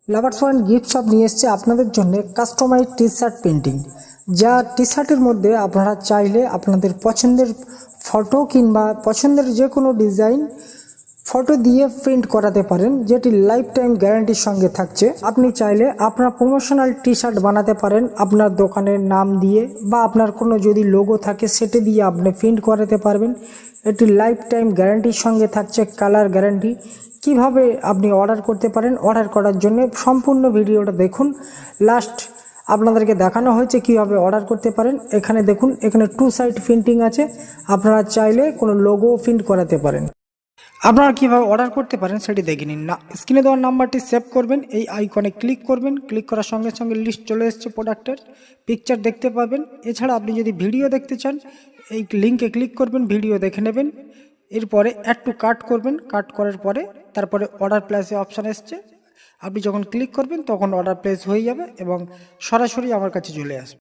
Lovers point gift shop নিয়ে এসেছে আপনাদের জন্য কাস্টমাইজ টি শার্ট প্রিন্টিং, যা টি শার্টের মধ্যে আপনারা চাইলে আপনাদের পছন্দের ফটো কিংবা পছন্দের যে কোনো ডিজাইন ফটো দিয়ে প্রিন্ট করাতে পারেন, যেটি লাইফ টাইম গ্যারান্টির সঙ্গে থাকছে। আপনি চাইলে আপনার প্রমোশনাল টি শার্ট বানাতে পারেন আপনার দোকানের নাম দিয়ে, বা আপনার কোনো যদি লোগো থাকে সেটা দিয়ে আপনি প্রিন্ট করাতে পারবেন। এটি লাইফ টাইম গ্যারান্টির সঙ্গে থাকছে, কালার গ্যারান্টি। কিভাবে আপনি অর্ডার করতে পারেন, অর্ডার করার জন্য সম্পূর্ণ ভিডিওটা দেখুন। লাস্ট আপনাদেরকে দেখানো হয়েছে কিভাবে অর্ডার করতে পারেন। এখানে দেখুন, এখানে 2 সাইড প্রিন্টিং আছে। আপনারা চাইলে কোনো লোগো প্রিন্ট করাতে পারেন। আপনারা কীভাবে অর্ডার করতে পারেন সেটি দেখে নিন। না, স্ক্রিনে দেওয়ার নাম্বারটি সেভ করবেন, এই আইকনে ক্লিক করবেন। ক্লিক করার সঙ্গে সঙ্গে লিস্ট চলে এসছে, প্রোডাক্টের পিকচার দেখতে পাবেন। এছাড়া আপনি যদি ভিডিও দেখতে চান, এই লিঙ্কে ক্লিক করবেন, ভিডিও দেখে নেবেন। এরপরে অ্যাড টু কার্ট করবেন, কার্ট করার পরে তারপরে অর্ডার প্লেসে অপশান এসছে। আপনি যখন ক্লিক করবেন তখন অর্ডার প্লেস হয়ে যাবে এবং সরাসরি আমার কাছে চলে আসবে।